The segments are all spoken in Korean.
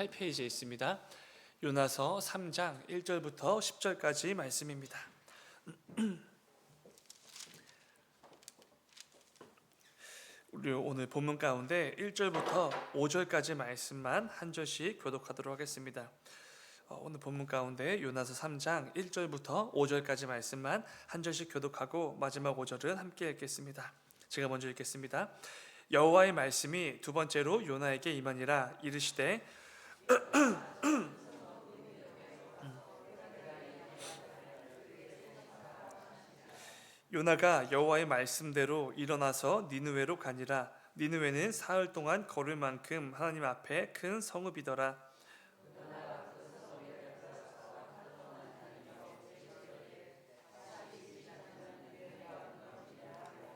28페이지에 있습니다. 요나서 3장 1절부터 10절까지 말씀입니다. 우리 오늘 본문 가운데 1절부터 5절까지 말씀만 한 절씩 교독하도록 하겠습니다. 오늘 본문 가운데 요나서 3장 1절부터 5절까지 말씀만 한 절씩 교독하고 마지막 5절은 함께 읽겠습니다. 제가 먼저 읽겠습니다. 여호와의 말씀이 두 번째로 요나에게 임하니라. 이르시되 요나가 여호와의 말씀대로 일어나서 니느웨로 가니라. 니느웨는 사흘 동안 걸을 만큼 하나님 앞에 큰 성읍이더라.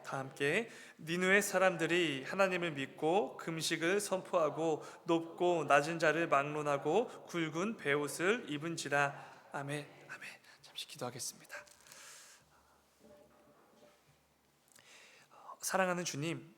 다 함께 니느웨 사람들이 하나님을 믿고 금식을 선포하고 높고 낮은 자를 막론하고 굵은 베옷을 입은지라. 아멘. 아멘. 잠시 기도하겠습니다. 사랑하는 주님,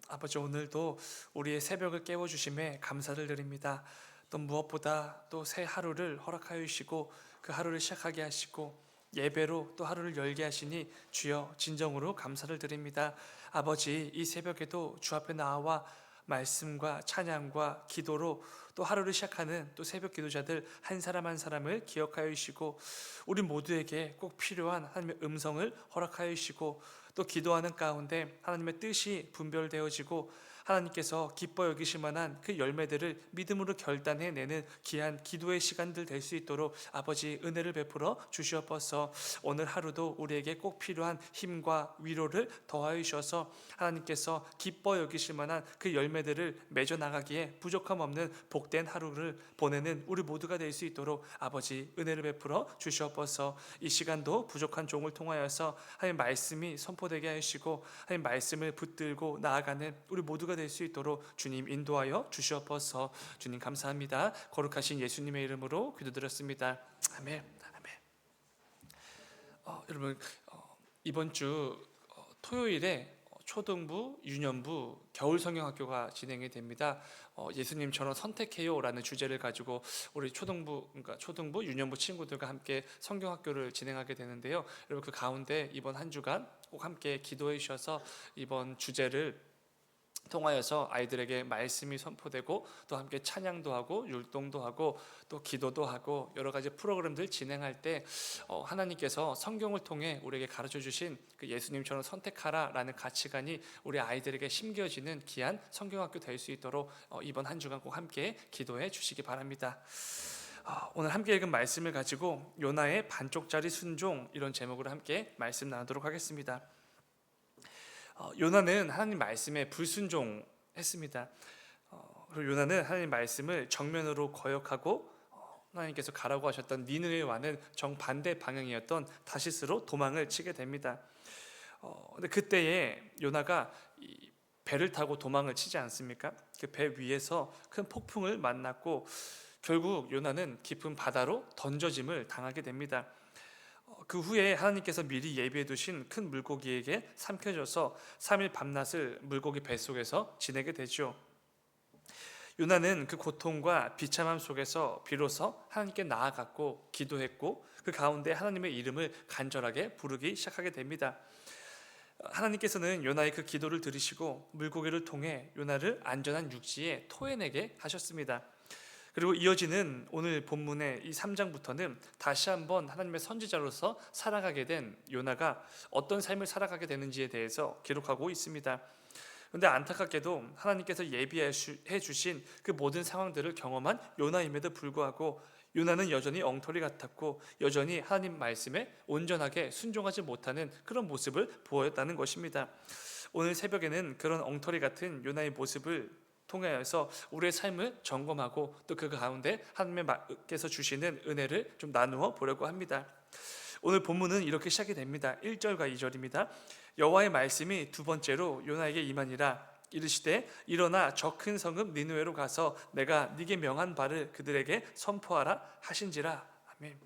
아버지, 오늘도 우리의 새벽을 깨워주심에 감사를 드립니다. 또 무엇보다 또 새 하루를 허락하여 주시고 그 하루를 시작하게 하시고 예배로 또 하루를 열게 하시니 주여 진정으로 감사를 드립니다. 아버지, 이 새벽에도 주 앞에 나와 말씀과 찬양과 기도로 또 하루를 시작하는 또 새벽 기도자들 한 사람 한 사람을 기억하여 주시고 우리 모두에게 꼭 필요한 하나님의 음성을 허락하여 주시고 또 기도하는 가운데 하나님의 뜻이 분별되어지고 하나님께서 기뻐 여기실 만한 그 열매들을 믿음으로 결단해내는 귀한 기도의 시간들 될 수 있도록 아버지 은혜를 베풀어 주시옵소서. 오늘 하루도 우리에게 꼭 필요한 힘과 위로를 더하여 주셔서 하나님께서 기뻐 여기실 만한 그 열매들을 맺어 나가기에 부족함 없는 복된 하루를 보내는 우리 모두가 될 수 있도록 아버지 은혜를 베풀어 주시옵소서. 이 시간도 부족한 종을 통하여서 하나님 말씀이 선포되게 하시고 하나님 말씀을 붙들고 나아가는 우리 모두가 될 수 있도록 주님 인도하여 주시옵소서. 주님 감사합니다. 거룩하신 예수님의 이름으로 기도드렸습니다. 아멘. 아멘. 여러분, 이번 주 토요일에 초등부, 유년부 겨울 성경학교가 진행이 됩니다. 예수님처럼 선택해요라는 주제를 가지고 우리 초등부, 유년부 친구들과 함께 성경학교를 진행하게 되는데요. 여러분, 그 가운데 이번 한 주간 꼭 함께 기도해 주셔서 이번 주제를 통하여서 아이들에게 말씀이 선포되고 또 함께 찬양도 하고 율동도 하고 또 기도도 하고 여러 가지 프로그램들 진행할 때 하나님께서 성경을 통해 우리에게 가르쳐 주신 그 예수님처럼 선택하라라는 가치관이 우리 아이들에게 심겨지는 귀한 성경학교 될 수 있도록 이번 한 주간 꼭 함께 기도해 주시기 바랍니다. 오늘 함께 읽은 말씀을 가지고 요나의 반쪽짜리 순종, 이런 제목으로 함께 말씀 나누도록 하겠습니다. 요나는 하나님 말씀에 불순종했습니다. 그리고 요나는 하나님 말씀을 정면으로 거역하고 하나님께서 가라고 하셨던 니느웨와는 정반대 방향이었던 다시스로 도망을 치게 됩니다. 근데 그때에 요나가 이 배를 타고 도망을 치지 않습니까? 그 배 위에서 큰 폭풍을 만났고 결국 요나는 깊은 바다로 던져짐을 당하게 됩니다. 그 후에 하나님께서 미리 예비해 두신 큰 물고기에게 삼켜져서 3일 밤낮을 물고기 뱃속에서 지내게 되죠. 요나는 그 고통과 비참함 속에서 비로소 하나님께 나아갔고 기도했고 그 가운데 하나님의 이름을 간절하게 부르기 시작하게 됩니다. 하나님께서는 요나의 그 기도를 들으시고 물고기를 통해 요나를 안전한 육지에 토해내게 하셨습니다. 그리고 이어지는 오늘 본문의 이 3장부터는 다시 한번 하나님의 선지자로서 살아가게 된 요나가 어떤 삶을 살아가게 되는지에 대해서 기록하고 있습니다. 그런데 안타깝게도 하나님께서 예비해 주신 그 모든 상황들을 경험한 요나임에도 불구하고 요나는 여전히 엉터리 같았고 여전히 하나님 말씀에 온전하게 순종하지 못하는 그런 모습을 보였다는 것입니다. 오늘 새벽에는 그런 엉터리 같은 요나의 모습을 통하여서 우리의 삶을 점검하고 또 그 가운데 하나님께서 주시는 은혜를 좀 나누어 보려고 합니다. 오늘 본문은 이렇게 시작이 됩니다. 1절과 2절입니다. 여호와의 말씀이 두 번째로 요나에게 임하니라. 이르시되 일어나 저 큰 성읍 니느웨로 가서 내가 네게 명한 바를 그들에게 선포하라 하신지라. 아멘.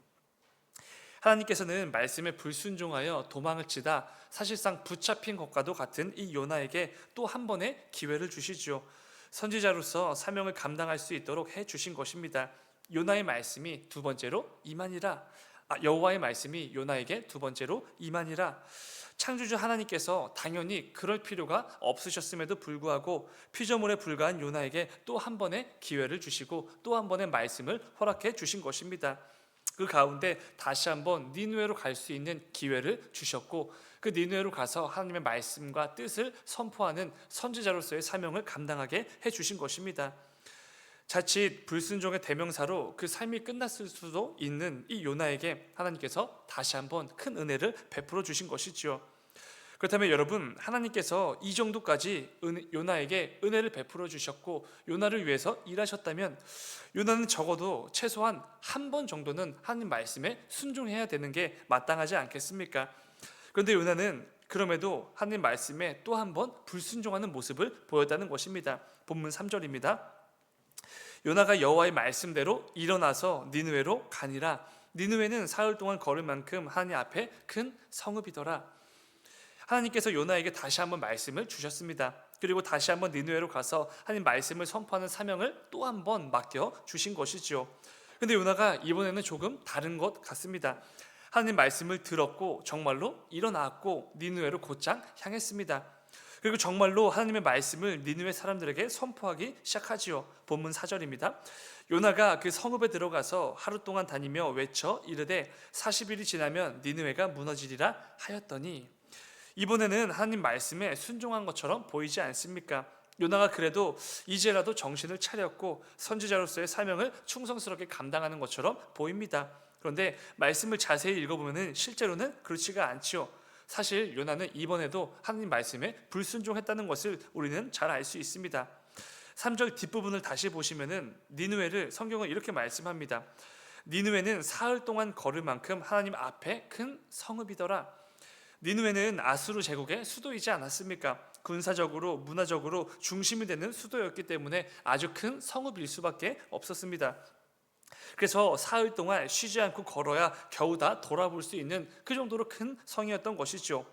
하나님께서는 말씀에 불순종하여 도망을 치다 사실상 붙잡힌 것과도 같은 이 요나에게 또 한 번의 기회를 주시죠. 선지자로서 사명을 감당할 수 있도록 해 주신 것입니다. 요나의 말씀이 두 번째로 임하니라. 여호와의 말씀이 요나에게 두 번째로 임하니라. 창조주 하나님께서 당연히 그럴 필요가 없으셨음에도 불구하고 피조물에 불과한 요나에게 또 한 번의 기회를 주시고 또 한 번의 말씀을 허락해 주신 것입니다. 그 가운데 다시 한번 니느웨로 갈 수 있는 기회를 주셨고, 그 니느웨로 가서 하나님의 말씀과 뜻을 선포하는 선지자로서의 사명을 감당하게 해 주신 것입니다. 자칫 불순종의 대명사로 그 삶이 끝났을 수도 있는 이 요나에게 하나님께서 다시 한번 큰 은혜를 베풀어 주신 것이지요. 그렇다면 여러분, 하나님께서 이 정도까지 요나에게 은혜를 베풀어 주셨고 요나를 위해서 일하셨다면 요나는 적어도 최소한 한 번 정도는 하나님 말씀에 순종해야 되는 게 마땅하지 않겠습니까? 그런데 요나는 그럼에도 하나님 말씀에 또 한 번 불순종하는 모습을 보였다는 것입니다. 본문 3절입니다. 요나가 여호와의 말씀대로 일어나서 니느웨로 가니라. 니느웨는 사흘 동안 걸을 만큼 하나님 앞에 큰 성읍이더라. 하나님께서 요나에게 다시 한번 말씀을 주셨습니다. 그리고 다시 한번 니느웨로 가서 하나님 말씀을 선포하는 사명을 또 한 번 맡겨 주신 것이지요. 근데 요나가 이번에는 조금 다른 것 같습니다. 하나님 말씀을 들었고 정말로 일어났고 니느웨로 곧장 향했습니다. 그리고 정말로 하나님의 말씀을 니느웨 사람들에게 선포하기 시작하지요. 본문 4절입니다. 요나가 그 성읍에 들어가서 하루 동안 다니며 외쳐 이르되 40일이 지나면 니느웨가 무너지리라 하였더니, 이번에는 하나님 말씀에 순종한 것처럼 보이지 않습니까? 요나가 그래도 이제라도 정신을 차렸고 선지자로서의 사명을 충성스럽게 감당하는 것처럼 보입니다. 그런데 말씀을 자세히 읽어보면 실제로는 그렇지가 않지요. 사실 요나는 이번에도 하나님 말씀에 불순종했다는 것을 우리는 잘 알 수 있습니다. 3절 뒷부분을 다시 보시면은 니느웨를 성경은 이렇게 말씀합니다. 니느웨는 사흘 동안 걸을 만큼 하나님 앞에 큰 성읍이더라. 니느웨는 아수르 제국의 수도이지 않았습니까? 군사적으로 문화적으로 중심이 되는 수도였기 때문에 아주 큰 성읍일 수밖에 없었습니다. 그래서 사흘 동안 쉬지 않고 걸어야 겨우 다 돌아볼 수 있는 그 정도로 큰 성이었던 것이죠.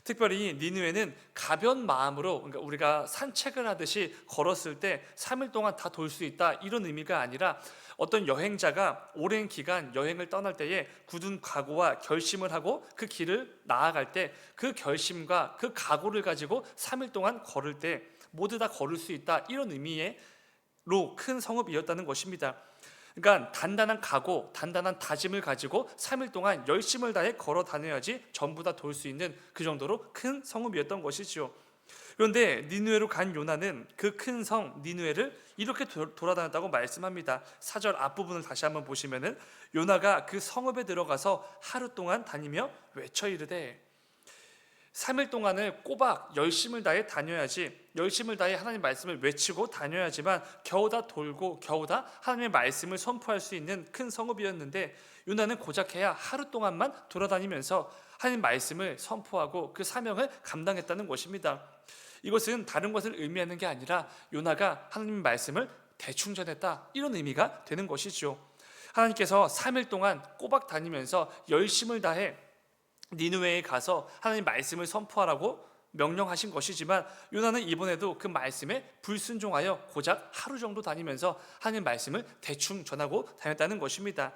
특별히 니느웨는 가벼운 마음으로, 그러니까 우리가 산책을 하듯이 걸었을 때 3일 동안 다 돌 수 있다 이런 의미가 아니라 어떤 여행자가 오랜 기간 여행을 떠날 때에 굳은 각오와 결심을 하고 그 길을 나아갈 때 그 결심과 그 각오를 가지고 3일 동안 걸을 때 모두 다 걸을 수 있다 이런 의미로 큰 성읍이었다는 것입니다. 그러니까 단단한 각오, 단단한 다짐을 가지고 3일 동안 열심을 다해 걸어 다녀야지 전부 다 돌 수 있는 그 정도로 큰 성읍이었던 것이죠. 그런데 니느웨로 간 요나는 그 큰 성 니느웨를 이렇게 돌아다녔다고 말씀합니다. 4절 앞부분을 다시 한번 보시면은 요나가 그 성읍에 들어가서 하루 동안 다니며 외쳐 이르되, 3일 동안을 꼬박 열심을 다해 다녀야지, 열심을 다해 하나님 말씀을 외치고 다녀야지만 겨우 다 돌고 겨우 다 하나님의 말씀을 선포할 수 있는 큰 성읍이었는데 요나는 고작해야 하루 동안만 돌아다니면서 하나님 말씀을 선포하고 그 사명을 감당했다는 것입니다. 이것은 다른 것을 의미하는 게 아니라 요나가 하나님의 말씀을 대충 전했다 이런 의미가 되는 것이죠. 하나님께서 3일 동안 꼬박 다니면서 열심을 다해 니느웨에 가서 하나님 말씀을 선포하라고 명령하신 것이지만 요나는 이번에도 그 말씀에 불순종하여 고작 하루 정도 다니면서 하나님 말씀을 대충 전하고 다녔다는 것입니다.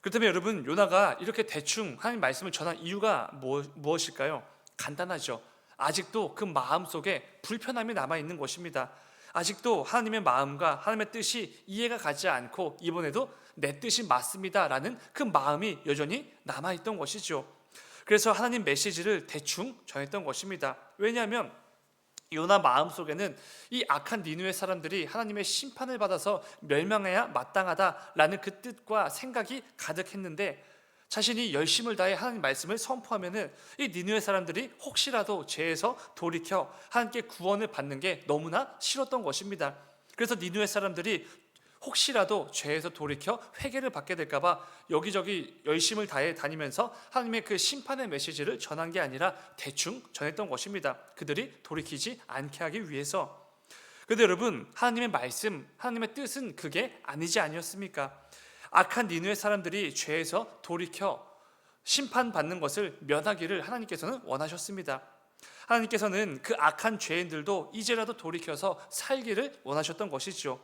그렇다면 여러분, 요나가 이렇게 대충 하나님 말씀을 전한 이유가 무엇일까요? 간단하죠. 아직도 그 마음속에 불편함이 남아있는 것입니다. 아직도 하나님의 마음과 하나님의 뜻이 이해가 가지 않고 이번에도 내 뜻이 맞습니다 라는 그 마음이 여전히 남아있던 것이죠. 그래서 하나님 메시지를 대충 전했던 것입니다. 왜냐하면 요나 마음속에는 이 악한 니느웨 사람들이 하나님의 심판을 받아서 멸망해야 마땅하다라는 그 뜻과 생각이 가득했는데 자신이 열심을 다해 하나님 말씀을 선포하면은 이 니느웨 사람들이 혹시라도 죄에서 돌이켜 하나님께 구원을 받는 게 너무나 싫었던 것입니다. 그래서 니느웨 사람들이 혹시라도 죄에서 돌이켜 회개를 받게 될까봐 여기저기 열심을 다해 다니면서 하나님의 그 심판의 메시지를 전한 게 아니라 대충 전했던 것입니다. 그들이 돌이키지 않게 하기 위해서. 그런데 여러분, 하나님의 말씀, 하나님의 뜻은 그게 아니지 아니었습니까? 악한 니느웨 사람들이 죄에서 돌이켜 심판받는 것을 면하기를 하나님께서는 원하셨습니다. 하나님께서는 그 악한 죄인들도 이제라도 돌이켜서 살기를 원하셨던 것이죠.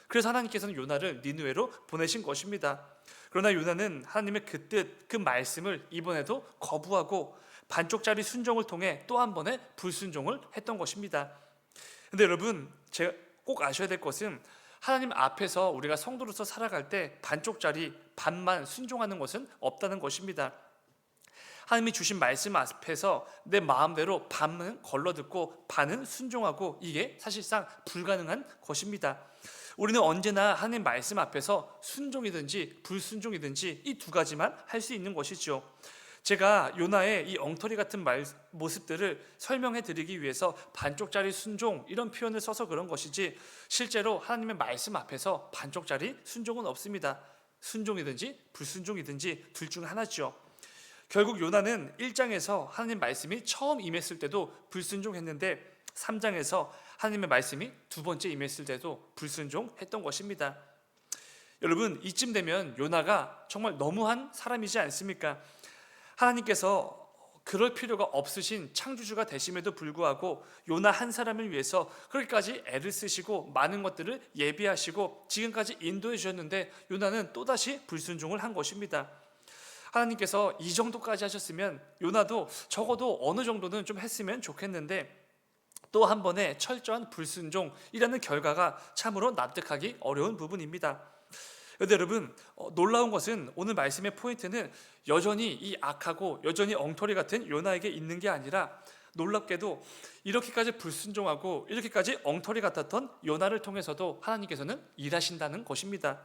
그래서 하나님께서는 요나를 니느웨로 보내신 것입니다. 그러나 요나는 하나님의 그 뜻, 그 말씀을 이번에도 거부하고 반쪽짜리 순종을 통해 또 한 번의 불순종을 했던 것입니다. 근데 여러분, 제가 꼭 아셔야 될 것은 하나님 앞에서 우리가 성도로서 살아갈 때 반쪽짜리 반만 순종하는 것은 없다는 것입니다. 하나님이 주신 말씀 앞에서 내 마음대로 반은 걸러듣고 반은 순종하고, 이게 사실상 불가능한 것입니다. 우리는 언제나 하나님 말씀 앞에서 순종이든지 불순종이든지 이 두 가지만 할 수 있는 것이죠. 제가 요나의 이 엉터리 같은 모습들을 설명해 드리기 위해서 반쪽짜리 순종 이런 표현을 써서 그런 것이지, 실제로 하나님의 말씀 앞에서 반쪽짜리 순종은 없습니다. 순종이든지 불순종이든지 둘 중 하나죠. 결국 요나는 1장에서 하나님 말씀이 처음 임했을 때도 불순종했는데 3장에서 하나님의 말씀이 두 번째 임했을 때도 불순종했던 것입니다. 여러분, 이쯤 되면 요나가 정말 너무한 사람이지 않습니까? 하나님께서 그럴 필요가 없으신 창조주가 되심에도 불구하고 요나 한 사람을 위해서 그렇게까지 애를 쓰시고 많은 것들을 예비하시고 지금까지 인도해 주셨는데 요나는 또다시 불순종을 한 것입니다. 하나님께서 이 정도까지 하셨으면 요나도 적어도 어느 정도는 좀 했으면 좋겠는데, 또 한 번의 철저한 불순종이라는 결과가 참으로 납득하기 어려운 부분입니다. 그런데 여러분, 놀라운 것은 오늘 말씀의 포인트는 여전히 이 악하고 여전히 엉터리 같은 요나에게 있는 게 아니라, 놀랍게도 이렇게까지 불순종하고 이렇게까지 엉터리 같았던 요나를 통해서도 하나님께서는 일하신다는 것입니다.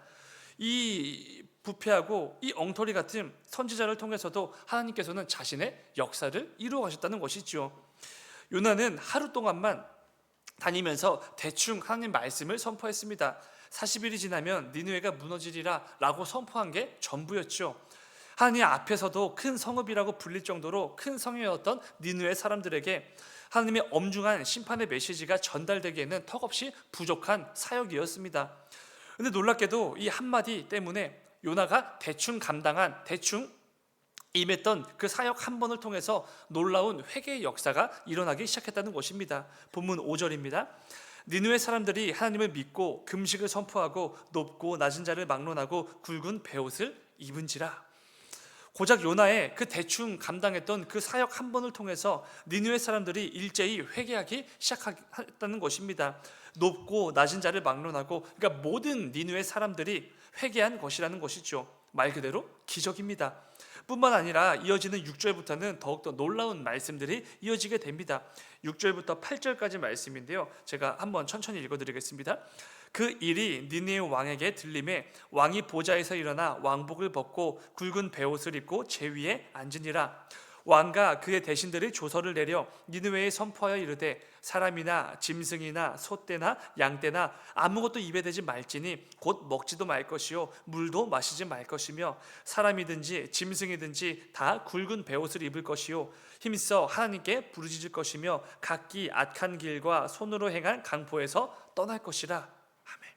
이 부패하고 이 엉터리 같은 선지자를 통해서도 하나님께서는 자신의 역사를 이루어 가셨다는 것이죠. 요나는 하루 동안만 다니면서 대충 하나님 말씀을 선포했습니다. 40일이 지나면 니느웨가 무너지리라 라고 선포한 게 전부였죠. 하나님 앞에서도 큰 성읍이라고 불릴 정도로 큰 성이었던 니느웨 사람들에게 하나님의 엄중한 심판의 메시지가 전달되기에는 턱없이 부족한 사역이었습니다. 그런데 놀랍게도 이 한마디 때문에 요나가 대충 임했던 그 사역 한 번을 통해서 놀라운 회개의 역사가 일어나기 시작했다는 것입니다. 본문 5절입니다. 니느웨 사람들이 하나님을 믿고 금식을 선포하고 높고 낮은 자를 막론하고 굵은 베옷을 입은지라. 고작 요나의 그 대충 감당했던 그 사역 한 번을 통해서 니느웨 사람들이 일제히 회개하기 시작했다는 것입니다. 높고 낮은 자를 막론하고, 그러니까 모든 니느웨 사람들이 회개한 것이라는 것이죠. 말 그대로 기적입니다. 뿐만 아니라 이어지는 6절부터는 더욱더 놀라운 말씀들이 이어지게 됩니다. 6절부터 8절까지 말씀인데요, 제가 한번 천천히 읽어드리겠습니다. 그 일이 니느웨 왕에게 들림에 왕이 보좌에서 일어나 왕복을 벗고 굵은 베옷을 입고 제 위에 앉으니라. 왕과 그의 대신들이 조서를 내려 니느웨에 선포하여 이르되 사람이나 짐승이나 소떼나 양떼나 아무것도 입에 대지 말지니 곧 먹지도 말 것이요 물도 마시지 말 것이며 사람이든지 짐승이든지 다 굵은 베옷을 입을 것이요 힘써 하나님께 부르짖을 것이며 각기 악한 길과 손으로 행한 강포에서 떠날 것이라. 아멘.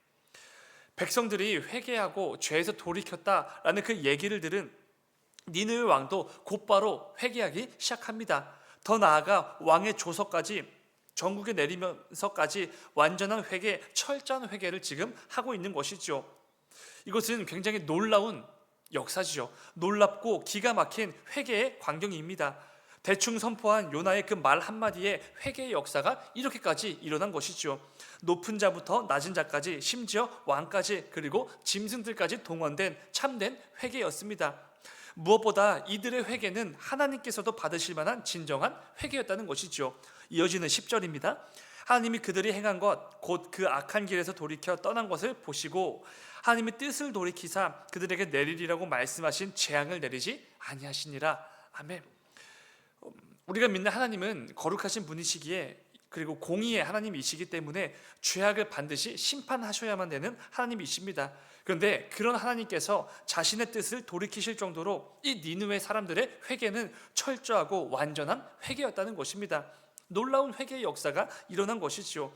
백성들이 회개하고 죄에서 돌이켰다라는 그 얘기를 들은 니느웨 왕도 곧바로 회개하기 시작합니다. 더 나아가 왕의 조서까지 전국에 내리면서까지 완전한 회개, 철저한 회개를 지금 하고 있는 것이죠. 이것은 굉장히 놀라운 역사지요. 놀랍고 기가 막힌 회개의 광경입니다. 대충 선포한 요나의 그 말 한마디에 회개의 역사가 이렇게까지 일어난 것이죠. 높은 자부터 낮은 자까지, 심지어 왕까지, 그리고 짐승들까지 동원된 참된 회개였습니다. 무엇보다 이들의 회개는 하나님께서도 받으실 만한 진정한 회개였다는 것이죠. 이어지는 10절입니다. 하나님이 그들이 행한 것 곧 그 악한 길에서 돌이켜 떠난 것을 보시고 하나님의 뜻을 돌이키사 그들에게 내리리라고 말씀하신 재앙을 내리지 아니하시니라. 아멘. 우리가 믿는 하나님은 거룩하신 분이시기에, 그리고 공의의 하나님이시기 때문에 죄악을 반드시 심판하셔야만 되는 하나님이십니다. 그런데 그런 하나님께서 자신의 뜻을 돌이키실 정도로 이 니느웨 사람들의 회개는 철저하고 완전한 회개였다는 것입니다. 놀라운 회개의 역사가 일어난 것이죠.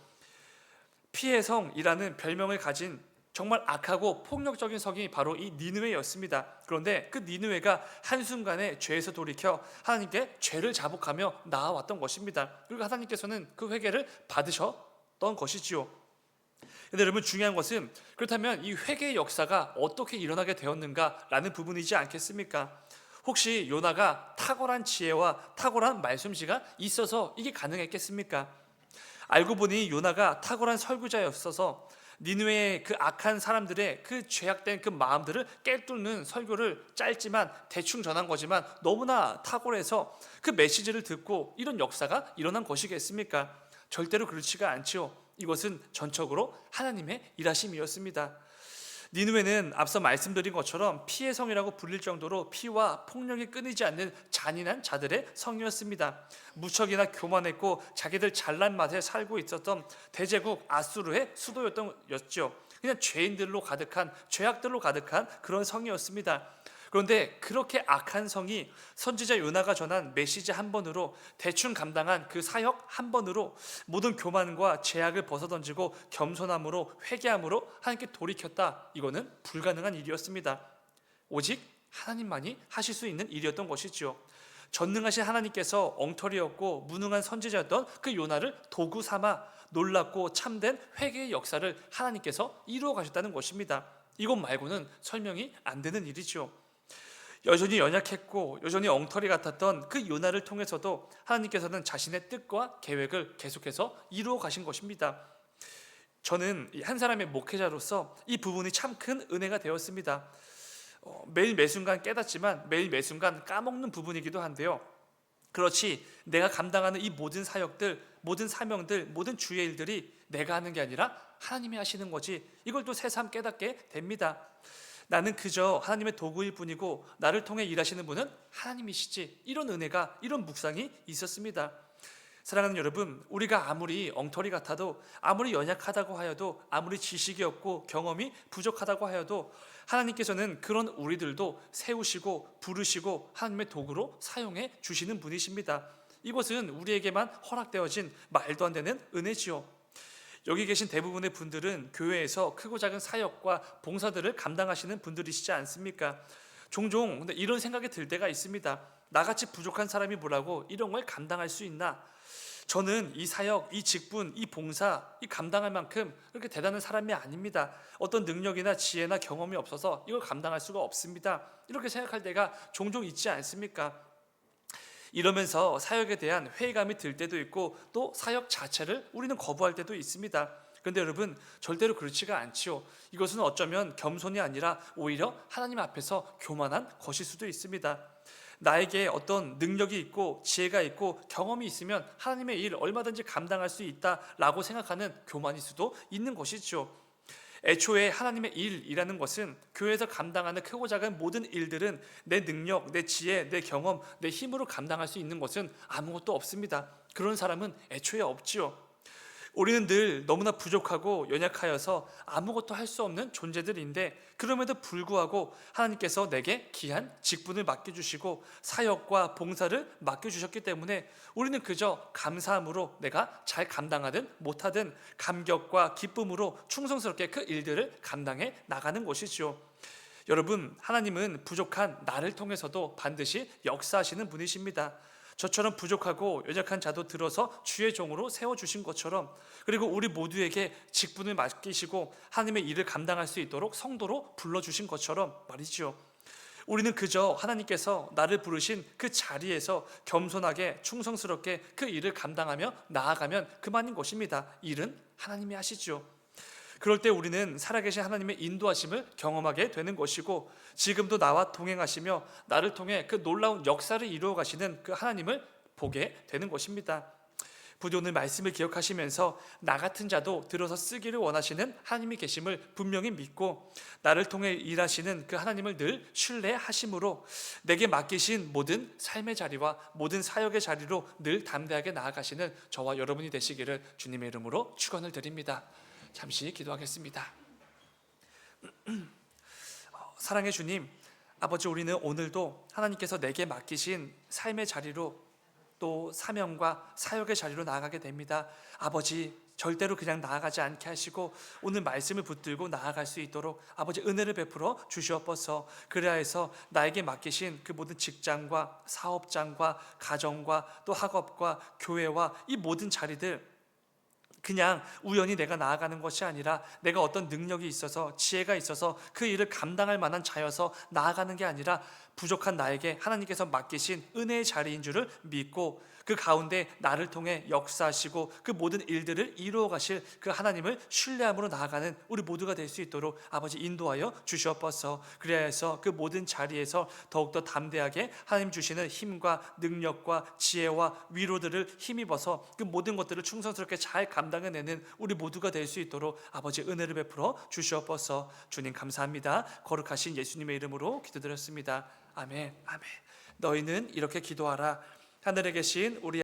피해 성이라는 별명을 가진 정말 악하고 폭력적인 성이 바로 이 니느웨였습니다. 그런데 그 니느웨가 한순간에 죄에서 돌이켜 하나님께 죄를 자복하며 나아왔던 것입니다. 그리고 하나님께서는 그 회개를 받으셨던 것이지요. 근데 여러분, 중요한 것은 그렇다면 이 회개의 역사가 어떻게 일어나게 되었는가라는 부분이지 않겠습니까? 혹시 요나가 탁월한 지혜와 탁월한 말솜씨가 있어서 이게 가능했겠습니까? 알고 보니 요나가 탁월한 설교자였어서 니느웨의 그 악한 사람들의 그 죄악된 그 마음들을 깨뚫는 설교를 짧지만 대충 전한 거지만 너무나 탁월해서 그 메시지를 듣고 이런 역사가 일어난 것이겠습니까? 절대로 그렇지가 않지요. 이것은 전적으로 하나님의 일하심이었습니다. 니느웨는 앞서 말씀드린 것처럼 피의 성이라고 불릴 정도로 피와 폭력이 끊이지 않는 잔인한 자들의 성이었습니다. 무척이나 교만했고 자기들 잘난 맛에 살고 있었던 대제국 아수르의 수도였죠. 그냥 죄인들로 가득한, 죄악들로 가득한 그런 성이었습니다. 그런데 그렇게 악한 성이 선지자 요나가 전한 메시지 한 번으로, 대충 감당한 그 사역 한 번으로 모든 교만과 죄악을 벗어던지고 겸손함으로, 회개함으로 하나님께 돌이켰다. 이거는 불가능한 일이었습니다. 오직 하나님만이 하실 수 있는 일이었던 것이지요. 전능하신 하나님께서 엉터리였고 무능한 선지자였던 그 요나를 도구 삼아 놀랍고 참된 회개의 역사를 하나님께서 이루어 가셨다는 것입니다. 이것 말고는 설명이 안 되는 일이죠. 여전히 연약했고 여전히 엉터리 같았던 그 요나를 통해서도 하나님께서는 자신의 뜻과 계획을 계속해서 이루어 가신 것입니다. 저는 한 사람의 목회자로서 이 부분이 참 큰 은혜가 되었습니다. 매일 매순간 깨닫지만 매일 매순간 까먹는 부분이기도 한데요. 그렇지, 내가 감당하는 이 모든 사역들, 모든 사명들, 모든 주의 일들이 내가 하는 게 아니라 하나님이 하시는 거지, 이걸 또 새삼 깨닫게 됩니다. 나는 그저 하나님의 도구일 뿐이고 나를 통해 일하시는 분은 하나님이시지, 이런 은혜가, 이런 묵상이 있었습니다. 사랑하는 여러분, 우리가 아무리 엉터리 같아도, 아무리 연약하다고 하여도, 아무리 지식이 없고 경험이 부족하다고 하여도 하나님께서는 그런 우리들도 세우시고 부르시고 하나님의 도구로 사용해 주시는 분이십니다. 이것은 우리에게만 허락되어진 말도 안 되는 은혜지요. 여기 계신 대부분의 분들은 교회에서 크고 작은 사역과 봉사들을 감당하시는 분들이시지 않습니까? 종종 근데 이런 생각이 들 때가 있습니다. 나같이 부족한 사람이 뭐라고 이런 걸 감당할 수 있나? 저는 이 사역, 이 직분, 이 봉사, 이 감당할 만큼 그렇게 대단한 사람이 아닙니다. 어떤 능력이나 지혜나 경험이 없어서 이걸 감당할 수가 없습니다. 이렇게 생각할 때가 종종 있지 않습니까? 이러면서 사역에 대한 회의감이 들 때도 있고 또 사역 자체를 우리는 거부할 때도 있습니다. 그런데 여러분, 절대로 그렇지가 않지요. 이것은 어쩌면 겸손이 아니라 오히려 하나님 앞에서 교만한 것일 수도 있습니다. 나에게 어떤 능력이 있고 지혜가 있고 경험이 있으면 하나님의 일 얼마든지 감당할 수 있다라고 생각하는 교만일 수도 있는 것이죠. 애초에 하나님의 일이라는 것은 교회에서 감당하는 크고 작은 모든 일들은 내 능력, 내 지혜, 내 경험, 내 힘으로 감당할 수 있는 것은 아무것도 없습니다. 그런 사람은 애초에 없지요. 우리는 늘 너무나 부족하고 연약하여서 아무것도 할 수 없는 존재들인데, 그럼에도 불구하고 하나님께서 내게 귀한 직분을 맡겨주시고 사역과 봉사를 맡겨주셨기 때문에 우리는 그저 감사함으로 내가 잘 감당하든 못하든 감격과 기쁨으로 충성스럽게 그 일들을 감당해 나가는 것이죠. 여러분, 하나님은 부족한 나를 통해서도 반드시 역사하시는 분이십니다. 저처럼 부족하고 연약한 자도 들어서 주의 종으로 세워주신 것처럼, 그리고 우리 모두에게 직분을 맡기시고 하나님의 일을 감당할 수 있도록 성도로 불러주신 것처럼 말이죠. 우리는 그저 하나님께서 나를 부르신 그 자리에서 겸손하게 충성스럽게 그 일을 감당하며 나아가면 그만인 것입니다. 일은 하나님이 하시죠. 그럴 때 우리는 살아계신 하나님의 인도하심을 경험하게 되는 것이고, 지금도 나와 동행하시며 나를 통해 그 놀라운 역사를 이루어 가시는 그 하나님을 보게 되는 것입니다. 부디 오늘 말씀을 기억하시면서 나 같은 자도 들어서 쓰기를 원하시는 하나님이 계심을 분명히 믿고, 나를 통해 일하시는 그 하나님을 늘 신뢰하심으로 내게 맡기신 모든 삶의 자리와 모든 사역의 자리로 늘 담대하게 나아가시는 저와 여러분이 되시기를 주님의 이름으로 축원을 드립니다. 잠시 기도하겠습니다. 사랑의 주님, 아버지, 우리는 오늘도 하나님께서 내게 맡기신 삶의 자리로 또 사명과 사역의 자리로 나아가게 됩니다. 아버지, 절대로 그냥 나아가지 않게 하시고 오늘 말씀을 붙들고 나아갈 수 있도록 아버지 은혜를 베풀어 주시옵소서. 그래야 해서 나에게 맡기신 그 모든 직장과 사업장과 가정과 또 학업과 교회와 이 모든 자리들 그냥 우연히 내가 나아가는 것이 아니라 내가 어떤 능력이 있어서 지혜가 있어서 그 일을 감당할 만한 자여서 나아가는 게 아니라 부족한 나에게 하나님께서 맡기신 은혜의 자리인 줄을 믿고 그 가운데 나를 통해 역사하시고 그 모든 일들을 이루어 가실 그 하나님을 신뢰함으로 나아가는 우리 모두가 될 수 있도록 아버지 인도하여 주시옵소서. 그래야 해서 그 모든 자리에서 더욱더 담대하게 하나님 주시는 힘과 능력과 지혜와 위로들을 힘입어서 그 모든 것들을 충성스럽게 잘 감당해내는 우리 모두가 될 수 있도록 아버지 은혜를 베풀어 주시옵소서. 주님 감사합니다. 거룩하신 예수님의 이름으로 기도드렸습니다. 아멘. 아멘. 너희는 이렇게 기도하라. 하늘에 계신 우리